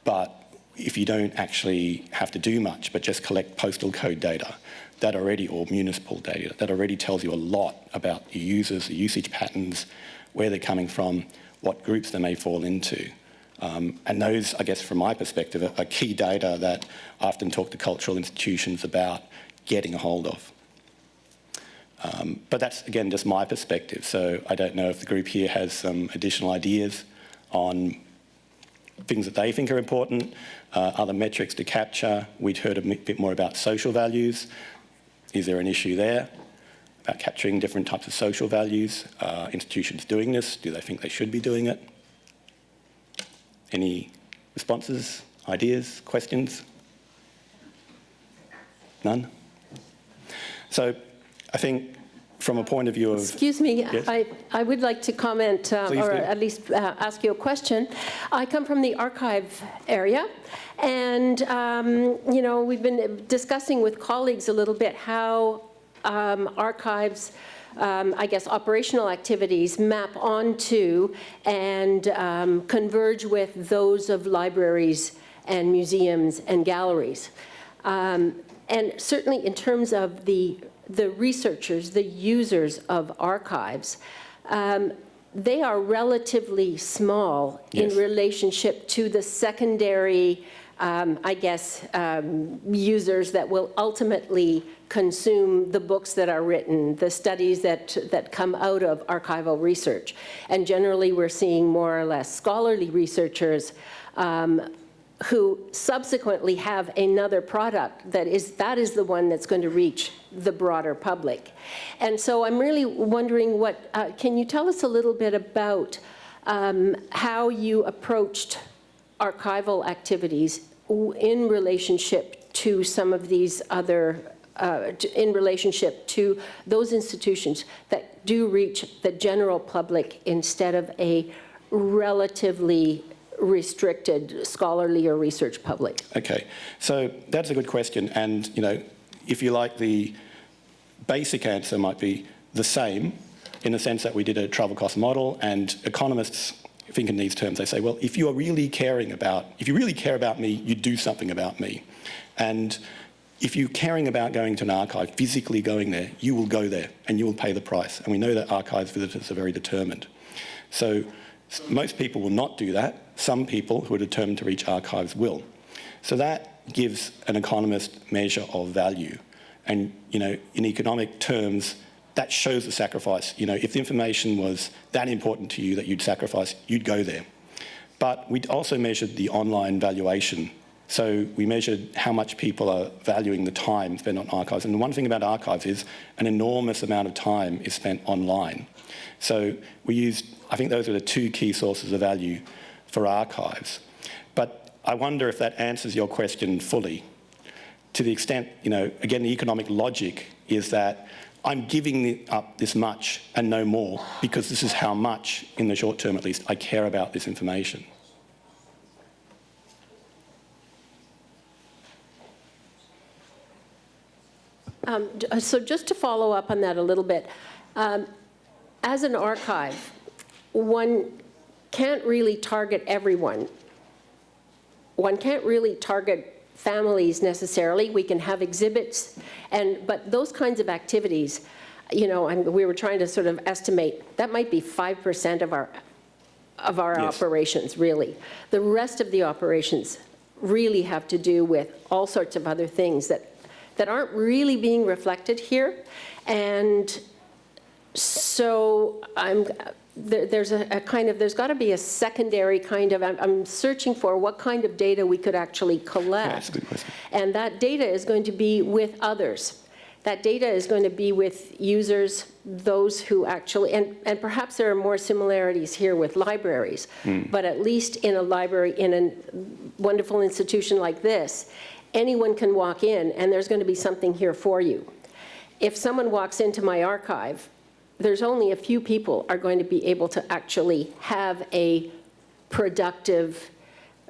but if you don't actually have to do much, but just collect postal code data, that already, or municipal data, that already tells you a lot about your users, the usage patterns, where they're coming from, what groups they may fall into. And those, I guess, from my perspective, are key data that I often talk to cultural institutions about getting a hold of. But that's, again, just my perspective. So I don't know if the group here has some additional ideas on things that they think are important, other metrics to capture. We'd heard a bit more about social values. Is there an issue there about capturing different types of social values? Institutions doing this, do they think they should be doing it? Any responses, ideas, questions? None? So I think from a point of view of... Excuse me, yes? I would like to comment, or at least ask you a question. I come from the archive area, and you know, we've been discussing with colleagues a little bit how archives, I guess, operational activities map onto and converge with those of libraries and museums and galleries. And certainly in terms of the researchers, the users of archives, they are relatively small yes. in relationship to the secondary, I guess, users that will ultimately consume the books that are written, the studies that come out of archival research. And generally we're seeing more or less scholarly researchers who subsequently have another product that is the one that's going to reach the broader public. And so I'm really wondering what, can you tell us a little bit about how you approached archival activities in relationship to some of these other, in relationship to those institutions that do reach the general public instead of a relatively restricted scholarly or research public? Okay, so that's a good question, and you know, if you like, the basic answer might be the same in the sense that we did a travel cost model, and economists think in these terms. They say, well, if you really care about me, you do something about me. And if you're caring about going to an archive, physically going there, you will go there and you will pay the price. And we know that archives visitors are very determined. So most people will not do that. Some people who are determined to reach archives will. So that gives an economist measure of value. And you know, in economic terms, that shows the sacrifice. You know, if the information was that important to you that you'd sacrifice, you'd go there. But we also measured the online valuation. So we measured how much people are valuing the time spent on archives. And the one thing about archives is an enormous amount of time is spent online. So we used, I think those are the two key sources of value for archives. But I wonder if that answers your question fully. To the extent, you know, again, the economic logic is that I'm giving up this much and no more because this is how much, in the short term at least, I care about this information. So just to follow up on that a little bit, as an archive, one can't really target everyone. One can't really target families necessarily. We can have exhibits, but those kinds of activities, you know, we were trying to sort of estimate, that might be 5% of our yes. operations, really. The rest of the operations really have to do with all sorts of other things that aren't really being reflected here. And so there's there's got to be a secondary kind of, I'm searching for what kind of data we could actually collect. Yeah, that's a good question. And that data is going to be with others. That data is going to be with users, those who actually, and perhaps there are more similarities here with libraries, but at least in a library, in a wonderful institution like this, anyone can walk in and there's going to be something here for you. If someone walks into my archive, there's only a few people are going to be able to actually have a productive,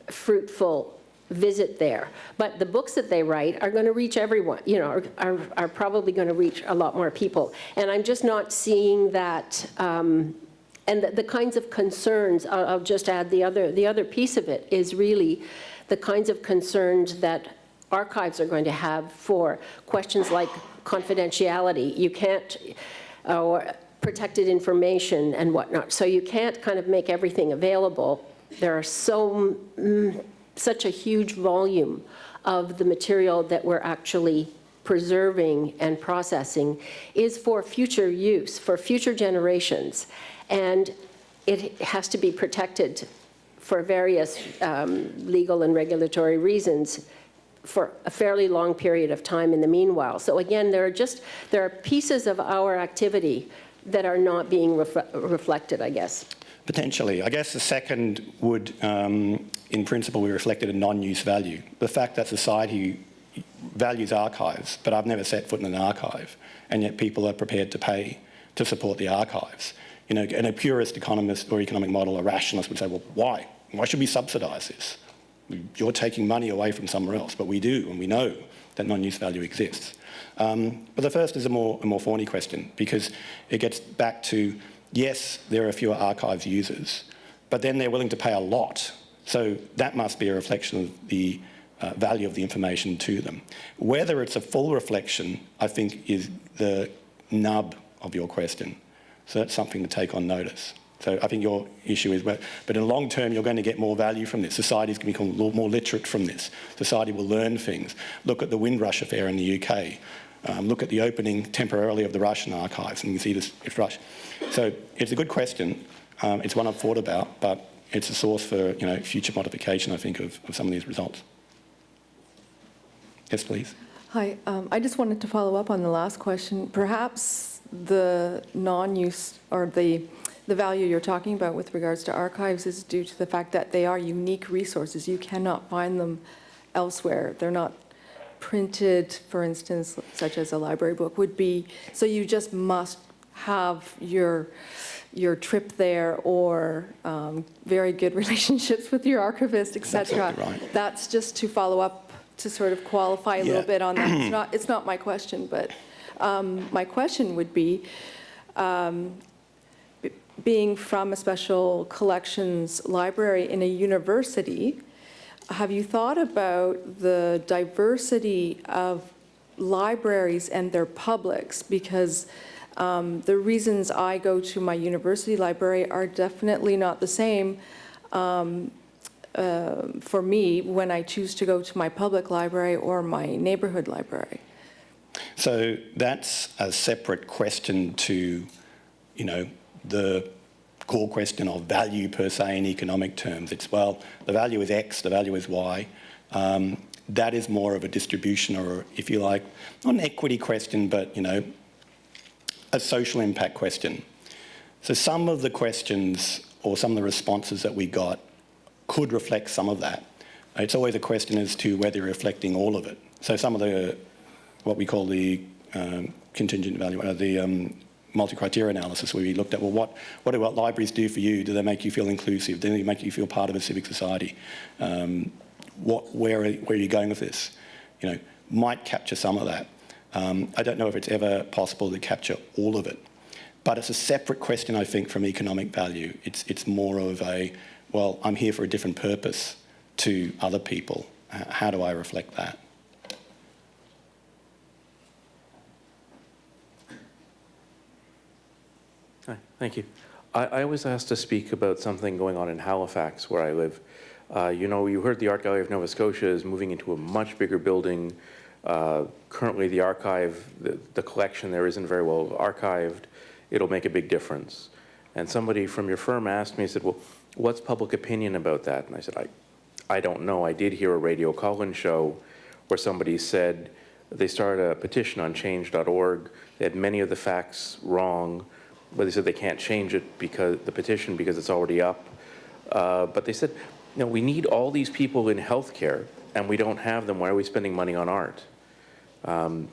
fruitful visit there. But the books that they write are going to reach everyone, you know, are probably going to reach a lot more people. And I'm just not seeing that And the kinds of concerns, I'll just add the other piece of it is really the kinds of concerns that archives are going to have for questions like confidentiality. You can't, or protected information and whatnot. So you can't kind of make everything available. There are such a huge volume of the material that we're actually preserving and processing is for future use, for future generations. And it has to be protected for various legal and regulatory reasons for a fairly long period of time in the meanwhile. So again, there are pieces of our activity that are not being reflected, I guess. Potentially. I guess the second would, in principle, be reflected in non-use value. The fact that society values archives, but I've never set foot in an archive, and yet people are prepared to pay to support the archives. You know, and a purist economist or economic model, a rationalist would say, well, why? Why should we subsidise this? You're taking money away from somewhere else, but we do, and we know that non-use value exists. But the first is a more thorny question, because it gets back to, yes, there are fewer archives users, but then they're willing to pay a lot. So that must be a reflection of the value of the information to them. Whether it's a full reflection, I think, is the nub of your question. So that's something to take on notice. So I think your issue is, but in the long term, you're going to get more value from this. Society's going to become more literate from this. Society will learn things. Look at the Windrush affair in the UK. Look at the opening temporarily of the Russian archives, and you can see this, it's Rush. So it's a good question. It's one I've thought about, but it's a source for future modification, I think, of some of these results. Yes, please. Hi, I just wanted to follow up on the last question. Perhaps the non-use or the value you're talking about with regards to archives is due to the fact that they are unique resources. You cannot find them elsewhere. They're not printed, for instance, such as a library book would be. So you just must have your trip there or very good relationships with your archivist, etc. Right. That's just to follow up to sort of qualify a little bit on that. It's not my question, but my question would be, being from a special collections library in a university, have you thought about the diversity of libraries and their publics? Because the reasons I go to my university library are definitely not the same for me when I choose to go to my public library or my neighborhood library. So that's a separate question to, the core question of value per se in economic terms. It's, well, the value is X, the value is Y. That is more of a distribution or, if you like, not an equity question, but, a social impact question. So some of the questions or some of the responses that we got could reflect some of that. It's always a question as to whether you're reflecting all of it. So some of the, what we call the contingent value, the multi-criteria analysis, where we looked at, well, what do libraries do for you? Do they make you feel inclusive? Do they make you feel part of a civic society? Where are you going with this? Might capture some of that. I don't know if it's ever possible to capture all of it, but it's a separate question, I think, from economic value. It's more of a, well, I'm here for a different purpose to other people. How do I reflect that? Hi, thank you. I was asked to speak about something going on in Halifax, where I live. You heard the Art Gallery of Nova Scotia is moving into a much bigger building. Currently, the archive, the collection there isn't very well archived. It'll make a big difference. And somebody from your firm asked me, said, well, what's public opinion about that? And I said, I don't know. I did hear a radio call-in show where somebody said they started a petition on change.org. They had many of the facts wrong, but they said they can't change it because it's already up. But they said, we need all these people in healthcare, and we don't have them. Why are we spending money on art? And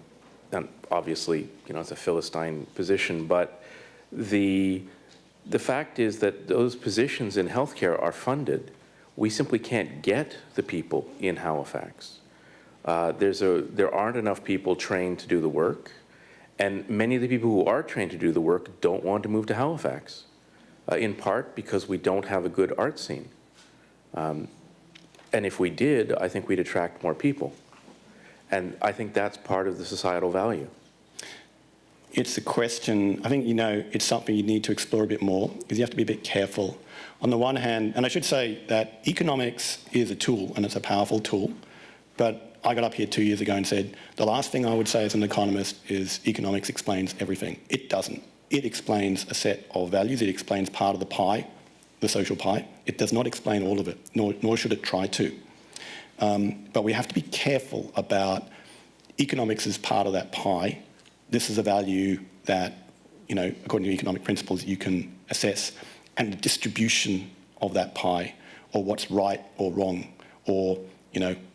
obviously, it's a Philistine position, but the fact is that those positions in healthcare are funded. We simply can't get the people in Halifax. There aren't enough people trained to do the work, and many of the people who are trained to do the work don't want to move to Halifax. in part because we don't have a good art scene. And if we did, I think we'd attract more people. And I think that's part of the societal value. It's a question, I think, it's something you need to explore a bit more, because you have to be a bit careful. On the one hand, and I should say that economics is a tool, and it's a powerful tool, but I got up here 2 years ago and said, the last thing I would say as an economist is economics explains everything. It doesn't. It explains a set of values. It explains part of the pie, the social pie. It does not explain all of it, nor should it try to. But we have to be careful about economics as part of that pie. This is a value that, according to economic principles, you can assess, and the distribution of that pie, or what's right or wrong, or,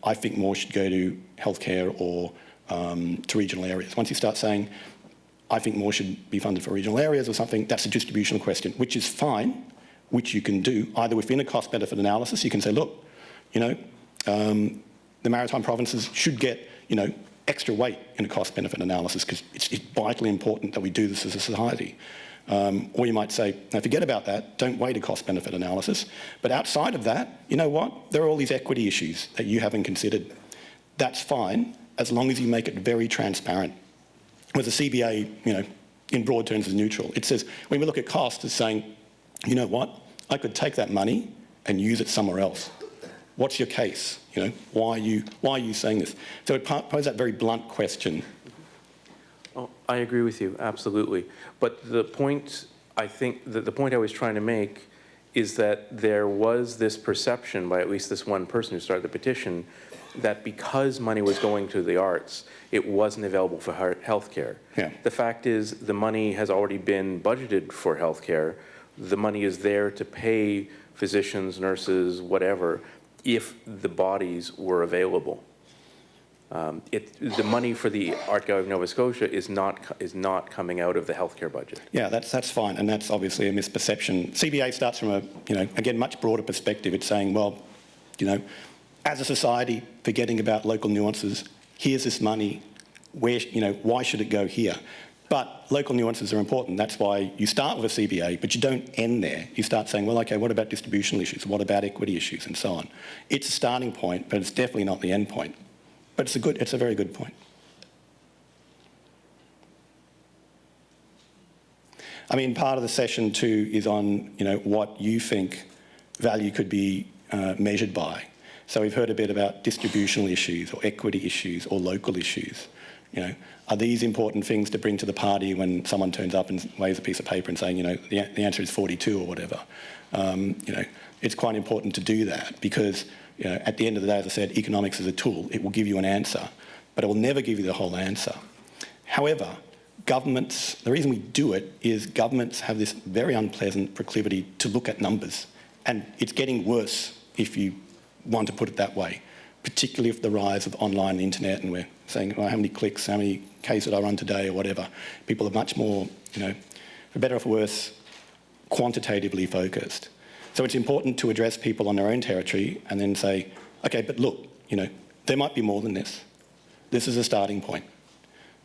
I think more should go to healthcare or to regional areas. Once you start saying, I think more should be funded for regional areas or something, that's a distributional question, which is fine, which you can do either within a cost-benefit analysis. You can say, look, the maritime provinces should get, extra weight in a cost-benefit analysis because it's vitally important that we do this as a society. Or you might say, no, forget about that, don't weight a cost-benefit analysis. But outside of that, you know what? There are all these equity issues that you haven't considered. That's fine, as long as you make it very transparent. Whereas the CBA, in broad terms is neutral. It says, when we look at cost, it's saying, you know what? I could take that money and use it somewhere else. What's your case? Why are you saying this? So it poses that very blunt question. Oh, I agree with you, absolutely. But the point, I think, the point I was trying to make is that there was this perception by at least this one person who started the petition that because money was going to the arts, it wasn't available for healthcare. Yeah. The fact is the money has already been budgeted for healthcare. The money is there to pay physicians, nurses, whatever, if the bodies were available. The money for the Art Gallery of Nova Scotia is not coming out of the healthcare budget. Yeah, that's fine, and that's obviously a misperception. CBA starts from a, again, much broader perspective. It's saying, well, as a society, forgetting about local nuances, here's this money, where, why should it go here? But local nuances are important. That's why you start with a CBA, but you don't end there. You start saying, well, okay, what about distributional issues? What about equity issues, and so on? It's a starting point, but it's definitely not the end point. But it's a very good point. I mean, part of the session too is on, what you think value could be measured by. So we've heard a bit about distributional issues or equity issues or local issues. Are these important things to bring to the party when someone turns up and waves a piece of paper and saying, the answer is 42 or whatever? It's quite important to do that because, at the end of the day, as I said, economics is a tool. It will give you an answer, but it will never give you the whole answer. However, governments, the reason we do it is governments have this very unpleasant proclivity to look at numbers, and it's getting worse if you want to put it that way, particularly with the rise of online internet, and we're saying, well, how many clicks, how many Ks did I run today, or whatever. People are much more, for better or for worse, quantitatively focused. So it's important to address people on their own territory and then say, okay, but look, there might be more than this. This is a starting point.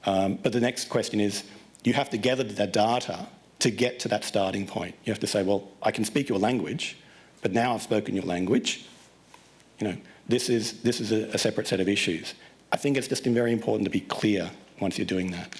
But the next question is, you have to gather the data to get to that starting point. You have to say, well, I can speak your language, but now I've spoken your language. This is a separate set of issues. I think it's just very important to be clear once you're doing that.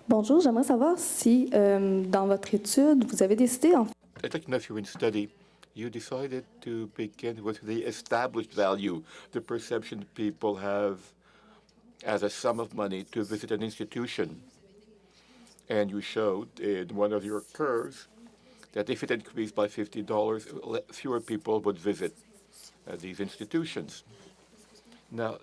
Bonjour, j'aimerais savoir si dans votre étude, vous avez décidé en I'd like to know if you're in study, you decided to begin with the established value, the perception people have as a sum of money to visit an institution. And you showed in one of your curves that if it increased by $50, fewer people would visit these institutions. Now,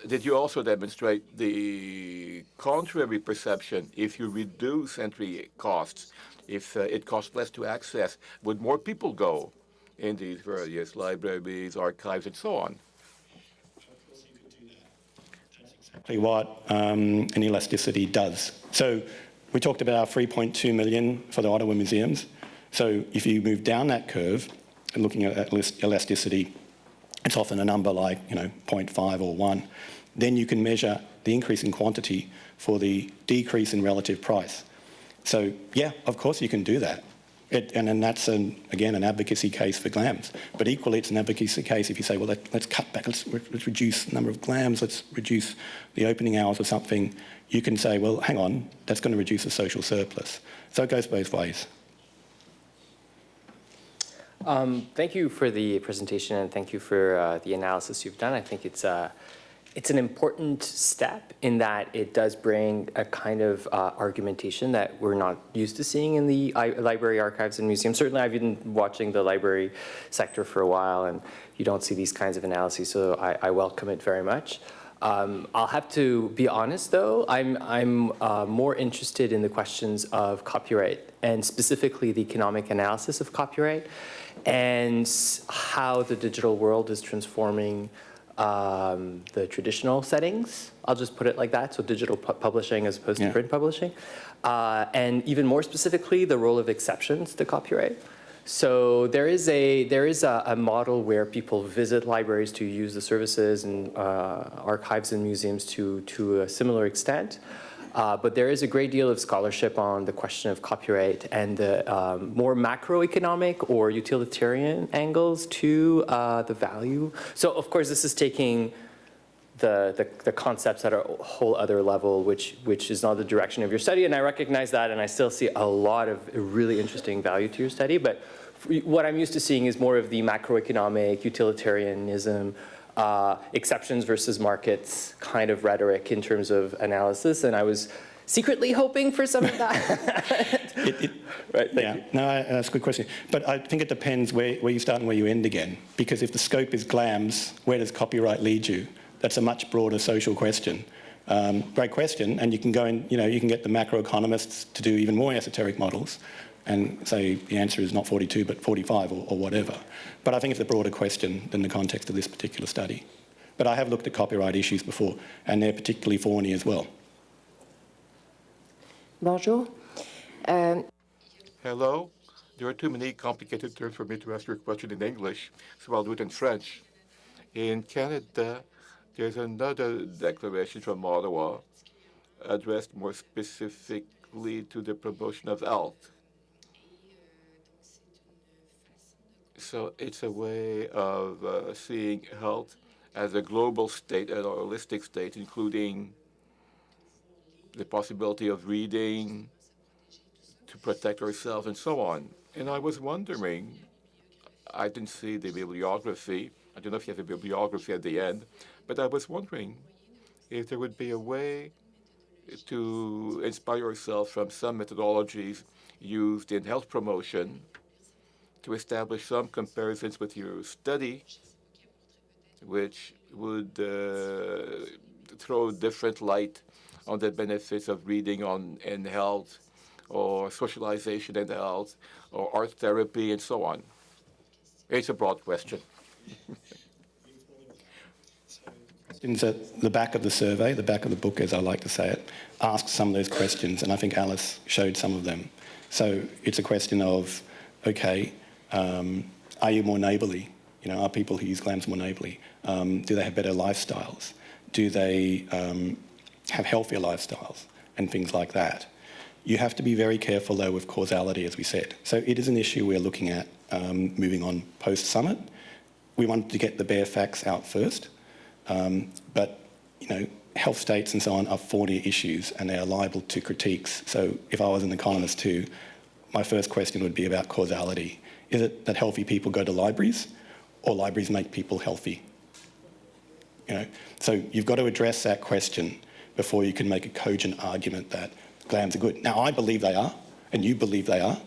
did you also demonstrate the contrary perception? If you reduce entry costs, if it costs less to access, would more people go in these various libraries, archives, and so on? Exactly what an elasticity does. So we talked about our 3.2 million for the Ottawa museums. So if you move down that curve and looking at that elasticity, it's often a number like 0.5 or 1. Then you can measure the increase in quantity for the decrease in relative price. So yeah, of course you can do that. And then that's, again, an advocacy case for GLAMs. But equally, it's an advocacy case if you say, well, let's cut back, let's reduce the number of GLAMs, let's reduce the opening hours or something. You can say, well, hang on, that's going to reduce the social surplus. So it goes both ways. Thank you for the presentation, and thank you for the analysis you've done. I think it's an important step in that it does bring a kind of argumentation that we're not used to seeing in the library, archives, and museums. Certainly, I've been watching the library sector for a while, and you don't see these kinds of analyses, so I welcome it very much. I'll have to be honest, though. I'm more interested in the questions of copyright, and specifically the economic analysis of copyright, and how the digital world is transforming the traditional settings. I'll just put it like that, so digital publishing as opposed to print publishing. And even more specifically, the role of exceptions to copyright. So there is a model where people visit libraries to use the services, and archives and museums to a similar extent. But there is a great deal of scholarship on the question of copyright and the more macroeconomic or utilitarian angles to the value. So of course, this is taking the concepts at a whole other level, which is not the direction of your study, and I recognize that, and I still see a lot of really interesting value to your study. But what I'm used to seeing is more of the macroeconomic utilitarianism, exceptions versus markets kind of rhetoric in terms of analysis, and I was secretly hoping for some of that. Right, thank you. No, that's a good question. But I think it depends where you start and where you end again. Because if the scope is GLAMs, where does copyright lead you? That's a much broader social question. Great question, and you can go and you can get the macroeconomists to do even more esoteric models and say the answer is not 42 but 45 or whatever. But I think it's a broader question than the context of this particular study. But I have looked at copyright issues before, and they're particularly thorny as well. Bonjour. Hello. There are too many complicated terms for me to ask your question in English, so I'll do it in French. In Canada, there's another declaration from Ottawa addressed more specifically to the promotion of health. So it's a way of seeing health as a global state, a holistic state, including the possibility of reading to protect ourselves and so on. And I was wondering, I didn't see the bibliography. I don't know if you have a bibliography at the end, but I was wondering if there would be a way to inspire ourselves from some methodologies used in health promotion to establish some comparisons with your study, which would throw different light on the benefits of reading in health, or socialization in health, or art therapy, and so on. It's a broad question. Questions at the back of the survey, the back of the book, as I like to say it, asks some of those questions, and I think Alice showed some of them. So it's a question of, okay, are you more neighbourly? Are people who use GLAMs more neighbourly? Do they have better lifestyles? Do they have healthier lifestyles? And things like that. You have to be very careful, though, with causality, as we said. So it is an issue we're looking at moving on post-summit. We wanted to get the bare facts out first. But, health states and so on are thorny issues, and they are liable to critiques. So if I was an economist too, my first question would be about causality. Is it that healthy people go to libraries, or libraries make people healthy? So you've got to address that question before you can make a cogent argument that GLAMs are good. Now, I believe they are, and you believe they are,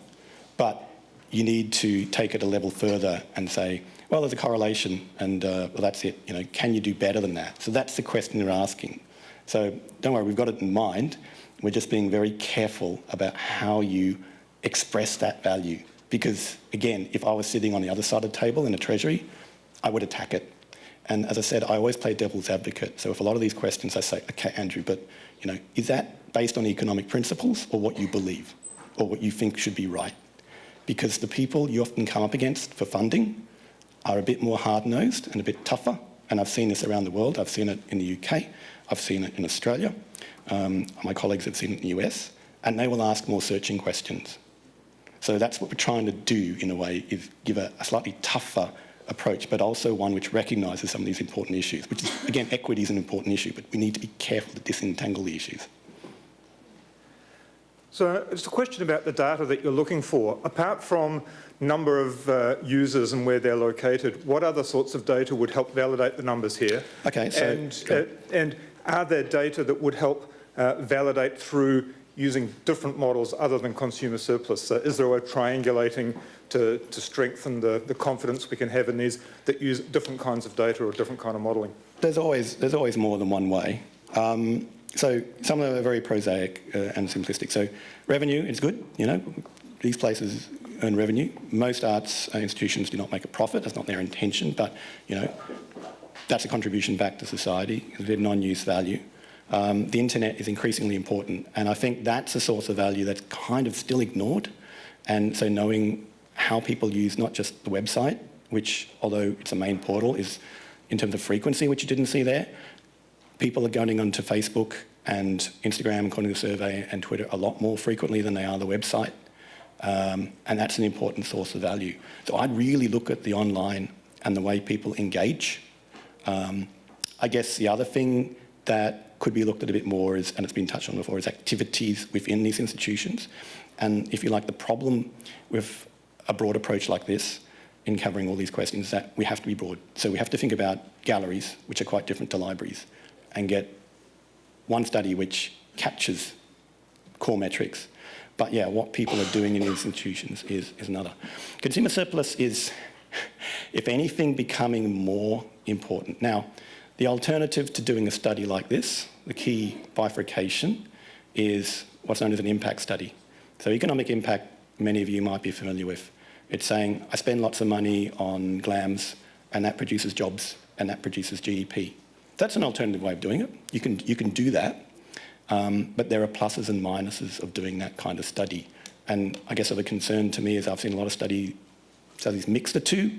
but you need to take it a level further and say, well, there's a correlation, and well, that's it. Can you do better than that? So that's the question you're asking. So don't worry, we've got it in mind. We're just being very careful about how you express that value. Because, again, if I was sitting on the other side of the table in a treasury, I would attack it. And as I said, I always play devil's advocate. So if a lot of these questions I say, okay, Andrew, but is that based on economic principles or what you believe or what you think should be right? Because the people you often come up against for funding are a bit more hard-nosed and a bit tougher, and I've seen this around the world. I've seen it in the UK, I've seen it in Australia, my colleagues have seen it in the US, and they will ask more searching questions. So that's what we're trying to do, in a way, is give a slightly tougher approach, but also one which recognises some of these important issues, which is, again, equity is an important issue, but we need to be careful to disentangle the issues. So it's a question about the data that you're looking for. Apart from number of users and where they're located, what other sorts of data would help validate the numbers here? Okay, so... And are there data that would help validate through using different models other than consumer surplus? So is there a way of triangulating to strengthen the confidence we can have in these that use different kinds of data or different kind of modelling? There's always more than one way. So some of them are very prosaic and simplistic. So revenue is good, you know, these places earn revenue. Most arts institutions do not make a profit, that's not their intention, but, you know, that's a contribution back to society, it's a bit of non-use value. The internet is increasingly important, and I think that's a source of value that's kind of still ignored. And so knowing how people use not just the website, which, although it's a main portal, is in terms of frequency, which you didn't see there, people are going onto Facebook and Instagram, according to the survey, and Twitter a lot more frequently than they are the website. And that's an important source of value. So I'd really look at the online and the way people engage. I guess the other thing that could be looked at a bit more is, and it's been touched on before, is activities within these institutions. And if you like, the problem with a broad approach like this in covering all these questions is that we have to be broad. So we have to think about galleries, which are quite different to libraries, and get one study which captures core metrics. But yeah, what people are doing in these institutions is another. Consumer surplus is, if anything, becoming more important. Now, the alternative to doing a study like this, the key bifurcation, is what's known as an impact study. So economic impact, many of you might be familiar with. It's saying, I spend lots of money on GLAMs, and that produces jobs, and that produces GDP. That's an alternative way of doing it. You can do that, but there are pluses and minuses of doing that kind of study. And I guess of a concern to me is I've seen a lot of studies mix the two.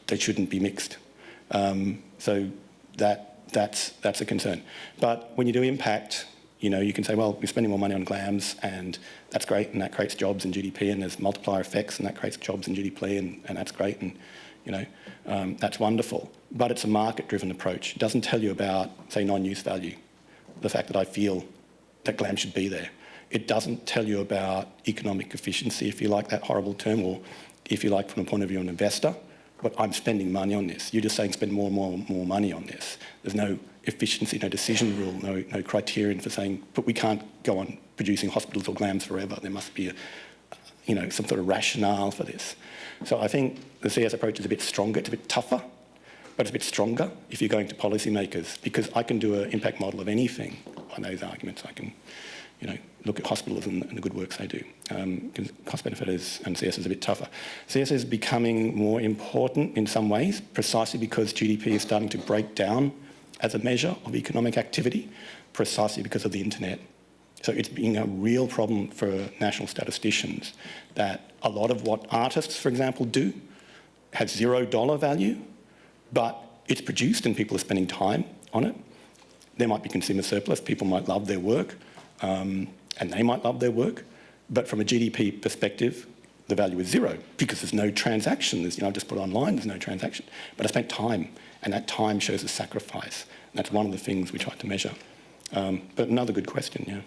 They shouldn't be mixed. So that's a concern. But when you do impact, you know, you can say, well, we're spending more money on GLAMs, and that's great, and that creates jobs and GDP, and there's multiplier effects, and that creates jobs and GDP, and that's great, and you know, that's wonderful. But it's a market-driven approach. It doesn't tell you about, say, non-use value, the fact that I feel that GLAM should be there. It doesn't tell you about economic efficiency, if you like that horrible term, or if you like from the point of view of an investor, but I'm spending money on this. You're just saying spend more and more money on this. There's no efficiency, no decision rule, no criterion for saying, but we can't go on producing hospitals or GLAMs forever. There must be some sort of rationale for this. So I think the CS approach is a bit stronger, it's a bit tougher, but it's a bit stronger if you're going to policymakers, because I can do an impact model of anything on those arguments. I can, you know, look at hospitals and the good works they do. Cost benefit and CS is a bit tougher. CS is becoming more important in some ways, precisely because GDP is starting to break down as a measure of economic activity, precisely because of the internet. So it's being a real problem for national statisticians that a lot of what artists, for example, do has $0 value, but it's produced and people are spending time on it. There might be consumer surplus, people might love their work, and they might love their work, but from a GDP perspective, the value is zero because there's no transaction. There's, I've just put it online, there's no transaction. But I spent time, and that time shows a sacrifice. And that's one of the things we try to measure. But another good question, yeah.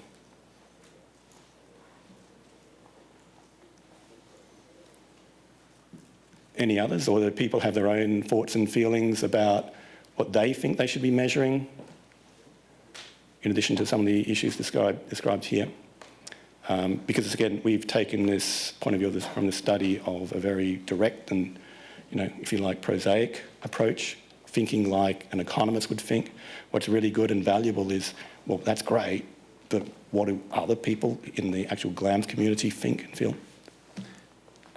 Any others, or do people have their own thoughts and feelings about what they think they should be measuring, in addition to some of the issues described here? Because again, we've taken this point of view from the study of a very direct and, if you like, prosaic approach, thinking like an economist would think. What's really good and valuable is, well, that's great, but what do other people in the actual GLAMS community think and feel?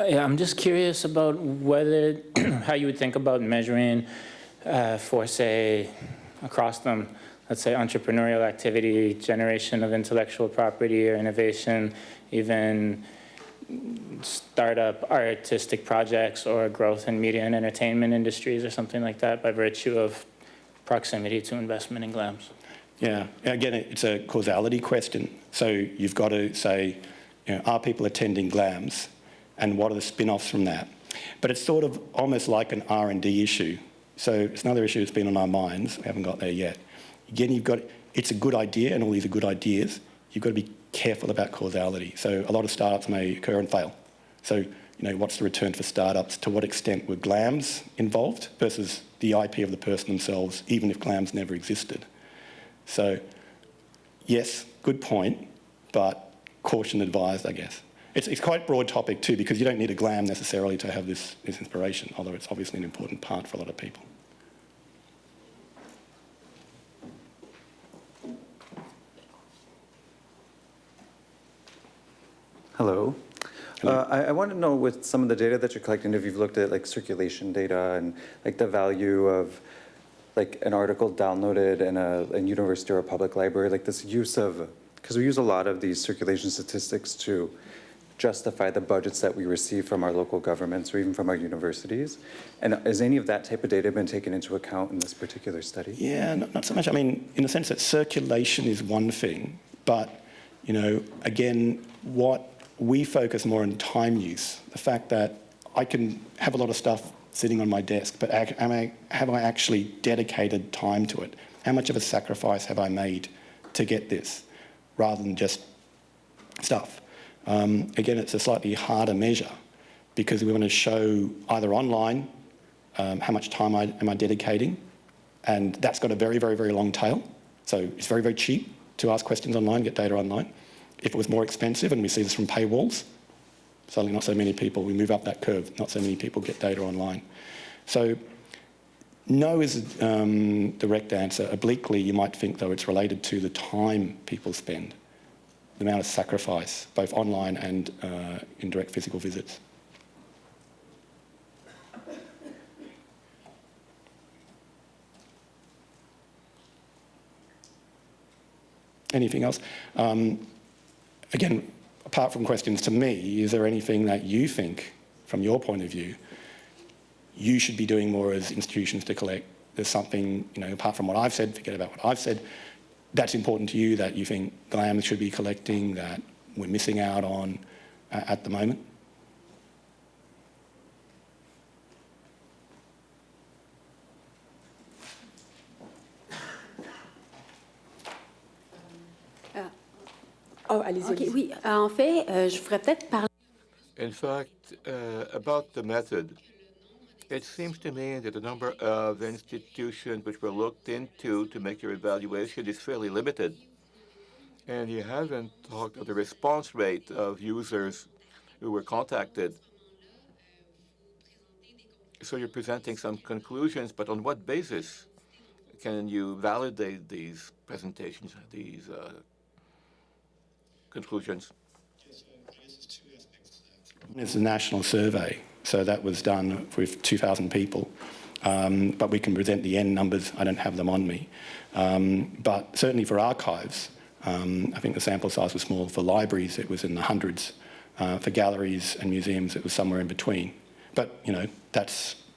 Yeah, I'm just curious about whether, how you would think about measuring for, say, across them, let's say entrepreneurial activity, generation of intellectual property or innovation, even startup artistic projects or growth in media and entertainment industries or something like that by virtue of proximity to investment in GLAMs? Yeah, again, it's a causality question. So you've got to say, are people attending GLAMs and what are the spin-offs from that? But it's sort of almost like an R&D issue. So it's another issue that's been on our minds. We haven't got there yet. Again, it's a good idea and all these are good ideas. You've got to be careful about causality. So a lot of startups may occur and fail. So, what's the return for startups? To what extent were GLAMs involved versus the IP of the person themselves, even if GLAMs never existed? So, yes, good point, but caution advised, I guess. It's quite a broad topic too, because you don't need a GLAM necessarily to have this inspiration, although it's obviously an important part for a lot of people. Hello. Hello. I want to know, with some of the data that you're collecting, if you've looked at like circulation data and like the value of like an article downloaded in a university or a public library, like this use of, because we use a lot of these circulation statistics to justify the budgets that we receive from our local governments or even from our universities. And has any of that type of data been taken into account in this particular study? Yeah, not so much. I mean, in the sense that circulation is one thing, but, again, what we focus more on time use, the fact that I can have a lot of stuff sitting on my desk, but have I actually dedicated time to it? How much of a sacrifice have I made to get this, rather than just stuff? Again, it's a slightly harder measure because we want to show either online how much time am I dedicating, and that's got a very, very, very long tail. So it's very, very cheap to ask questions online, get data online. If it was more expensive, and we see this from paywalls, suddenly not so many people, we move up that curve, not so many people get data online. So no is the direct answer. Obliquely, you might think, though, it's related to the time people spend, the amount of sacrifice, both online and in direct physical visits. Anything else? Again, apart from questions to me, is there anything that you think, from your point of view, you should be doing more as institutions to collect? There's something, apart from what I've said, forget about what I've said, that's important to you, that you think GLAMs should be collecting, that we're missing out on at the moment? Oh, allez-y. Okay, oui, en fait, je ferais peut-être parler. In fact, about the method, it seems to me that the number of institutions which were looked into to make your evaluation is fairly limited. And you haven't talked of the response rate of users who were contacted. So you're presenting some conclusions, but on what basis can you validate these presentations, these conclusions? It's a national survey, so that was done with 2,000 people. But we can present the N numbers. I don't have them on me. But certainly for archives, I think the sample size was small. For libraries, it was in the hundreds. For galleries and museums, it was somewhere in between. But,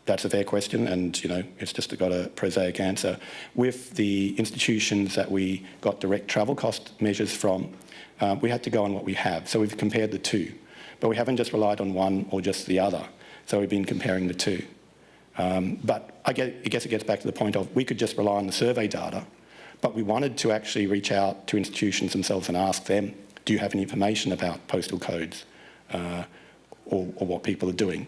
that's a fair question, and, it's just got a prosaic answer. With the institutions that we got direct travel cost measures from, we had to go on what we have. So we've compared the two. But we haven't just relied on one or just the other. So we've been comparing the two. But I guess it gets back to the point of we could just rely on the survey data, but we wanted to actually reach out to institutions themselves and ask them, do you have any information about postal codes or what people are doing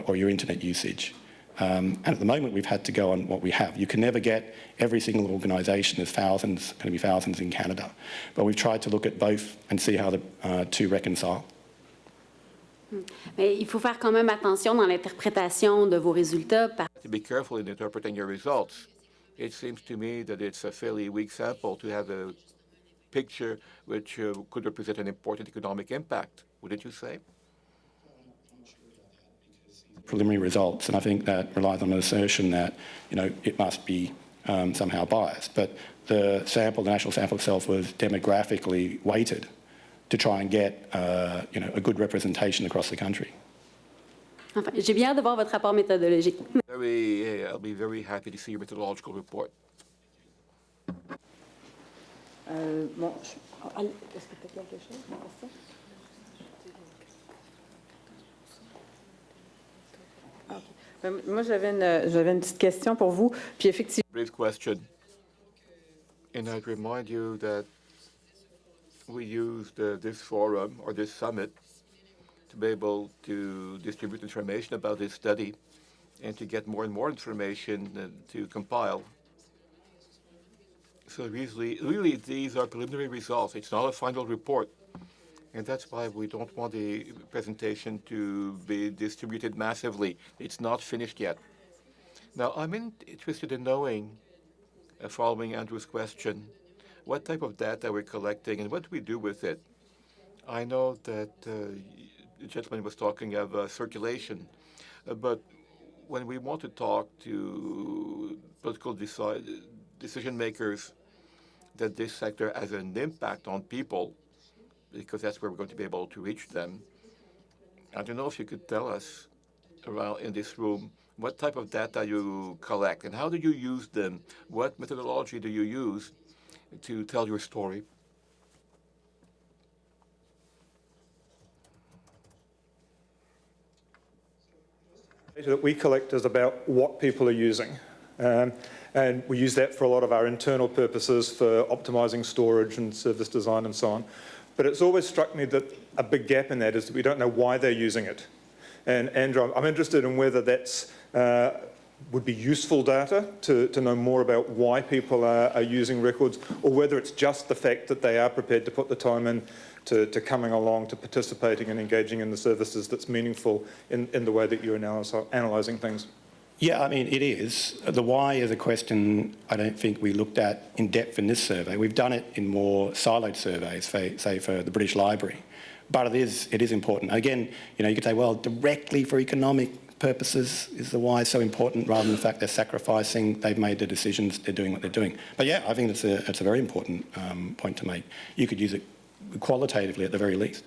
or your internet usage? And at the moment, we've had to go on what we have. You can never get every single organisation. There's thousands, going to be thousands in Canada. But we've tried to look at both and see how the two reconcile. Mais il faut faire quand même attention dans l'interprétation de vos résultats. To be careful in interpreting your results. It seems to me that it's a fairly weak sample to have a picture which could represent an important economic impact, wouldn't you say? Preliminary results, and I think that relies on an assertion that, it must be somehow biased. But the national sample itself was demographically weighted to try and get a good representation across the country. Enfin, j'ai bien hâte de voir votre rapport méthodologique. I'll be very happy to see your methodological report. Bon, est-ce que tu as quelque chose? Moi, j'avais une petite question pour vous. Puis effectivement, Brief question. And I'd remind you that we used this forum or this summit to be able to distribute information about this study and to get more and more information to compile. So really, these are preliminary results. It's not a final report. And that's why we don't want the presentation to be distributed massively. It's not finished yet. Now, I'm interested in knowing, following Andrew's question, what type of data we're collecting and what do we do with it? I know that the gentleman was talking of circulation, but when we want to talk to political decision makers that this sector has an impact on people, because that's where we're going to be able to reach them, I don't know if you could tell us around in this room what type of data you collect and how do you use them? What methodology do you use to tell your story? Data that we collect is about what people are using. And we use that for a lot of our internal purposes for optimizing storage and service design and so on. But it's always struck me that a big gap in that is that we don't know why they're using it. And Andrew, I'm interested in whether that's would be useful data to know more about why people are using records, or whether it's just the fact that they are prepared to put the time in to coming along, to participating and engaging in the services that's meaningful in the way that you're analysing things. Yeah, I mean, it is. The why is a question I don't think we looked at in depth in this survey. We've done it in more siloed surveys, say for the British Library. But it is important. Again, you could say, well, directly for economic purposes is the why so important, rather than the fact they're sacrificing, they've made their decisions, they're doing what they're doing. But yeah, I think it's a very important point to make. You could use it qualitatively at the very least.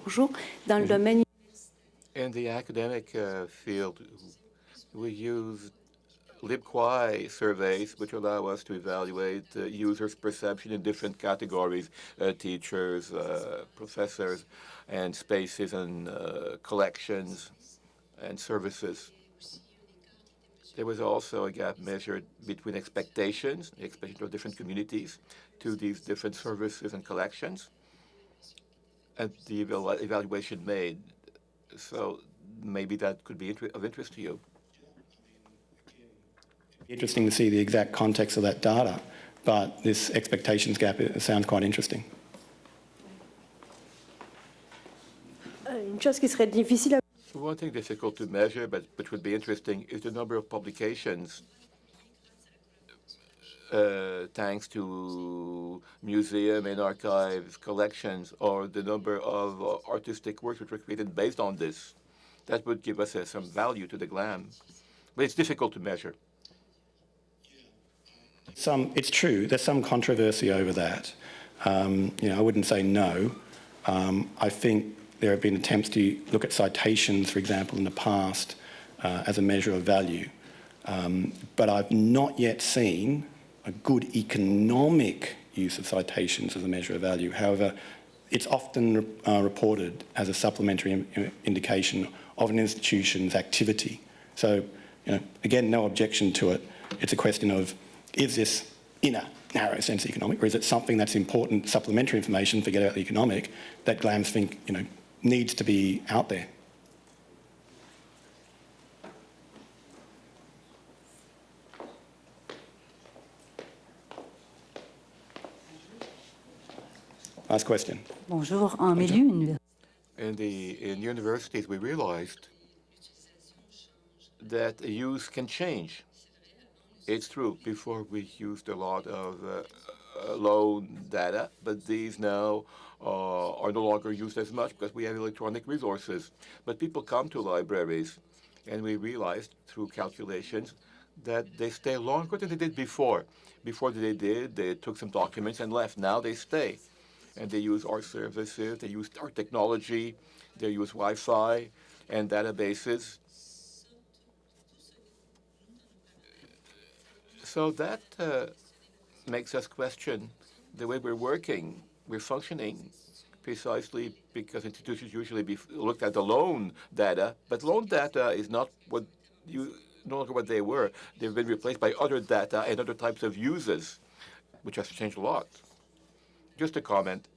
Bonjour. Dans le domaine... In the academic field, we use LibQuai surveys, which allow us to evaluate users' perception in different categories, teachers, professors, and spaces and collections and services. There was also a gap measured between expectations of different communities to these different services and collections, and the evaluation made. So maybe that could be of interest to you. Interesting to see the exact context of that data, but this expectations gap, it sounds quite interesting. Une chose qui serait difficile à... One thing difficult to measure, but which would be interesting, is the number of publications thanks to museum and archives collections, or the number of artistic works which were created based on this. That would give us some value to the GLAM. But it's difficult to measure. It's true, there's some controversy over that. I wouldn't say no. I think there have been attempts to look at citations, for example, in the past as a measure of value. But I've not yet seen a good economic use of citations as a measure of value. However, it's often reported as a supplementary indication of an institution's activity. So, again, no objection to it. It's a question of, is this in a narrow sense economic, or is it something that's important, supplementary information, forget about the economic, that GLAMs think, needs to be out there? Last question. Bonjour. En milieu universitaire. In universities, we realized that use can change. It's true. Before, we used a lot of loan data, but these now are no longer used as much because we have electronic resources. But people come to libraries, and we realized through calculations that they stay longer than they did before. Before they took some documents and left. Now they stay. And they use our services, they use our technology, they use Wi-Fi and databases. So that makes us question the way we're working, we're functioning, precisely because institutions usually looked at the loan data, but loan data is not what no longer what they were. They've been replaced by other data and other types of uses, which has changed a lot. Just a comment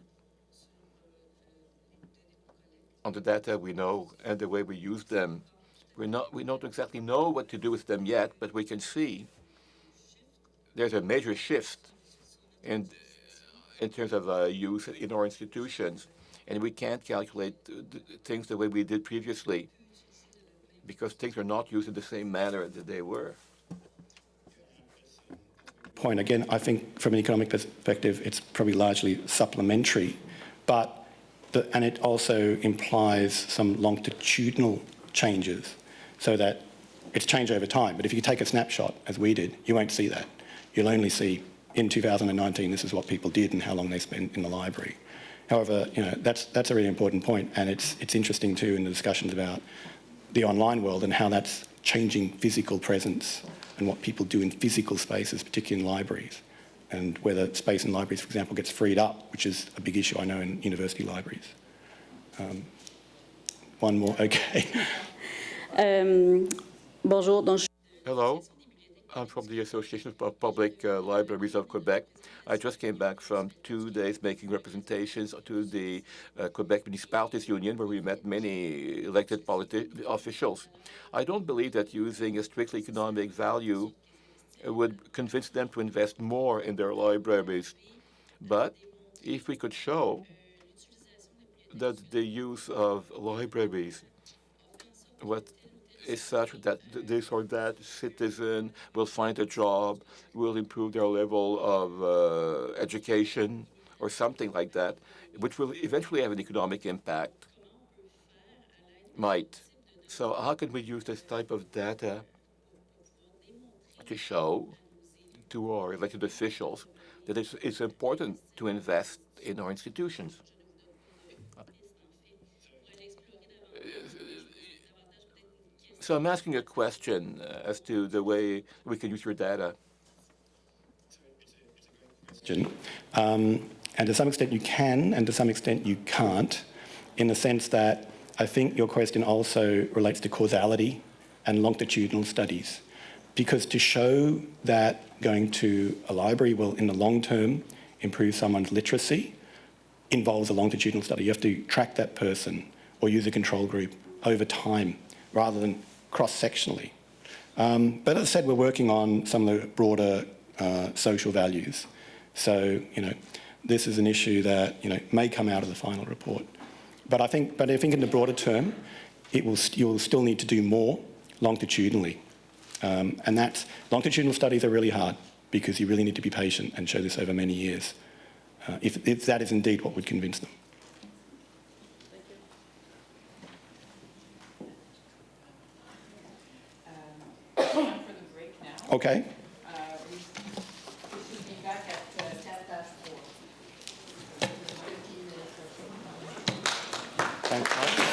on the data we know and the way we use them. We don't exactly know what to do with them yet, but we can see there's a major shift in terms of use in our institutions, and we can't calculate things the way we did previously because things are not used in the same manner that they were. Point again, I think from an economic perspective, it's probably largely supplementary, and it also implies some longitudinal changes so that it's changed over time. But if you take a snapshot, as we did, you won't see that. You'll only see in 2019, this is what people did and how long they spent in the library. However, that's a really important point, and it's interesting too in the discussions about the online world and how that's changing physical presence and what people do in physical spaces, particularly in libraries, and whether space in libraries, for example, gets freed up, which is a big issue I know in university libraries. One more, okay. Bonjour. Hello. I'm from the Association of Public Libraries of Quebec. I just came back from 2 days making representations to the Quebec Municipalities Union, where we met many elected officials. I don't believe that using a strictly economic value would convince them to invest more in their libraries. But if we could show that the use of libraries, is such that this or that citizen will find a job, will improve their level of education, or something like that, which will eventually have an economic impact. Might. So how can we use this type of data to show to our elected officials that it's important to invest in our institutions? So I'm asking a question as to the way we can use your data. And to some extent you can, and to some extent you can't, in the sense that I think your question also relates to causality and longitudinal studies. Because to show that going to a library will, in the long term, improve someone's literacy involves a longitudinal study. You have to track that person or use a control group over time rather than cross-sectionally. But as I said, we're working on some of the broader social values. So, this is an issue that, may come out of the final report. But I think in the broader term, you'll still need to do more longitudinally. And longitudinal studies are really hard because you really need to be patient and show this over many years, if that is indeed what would convince them. Okay. We should be back at 4:10. Thanks.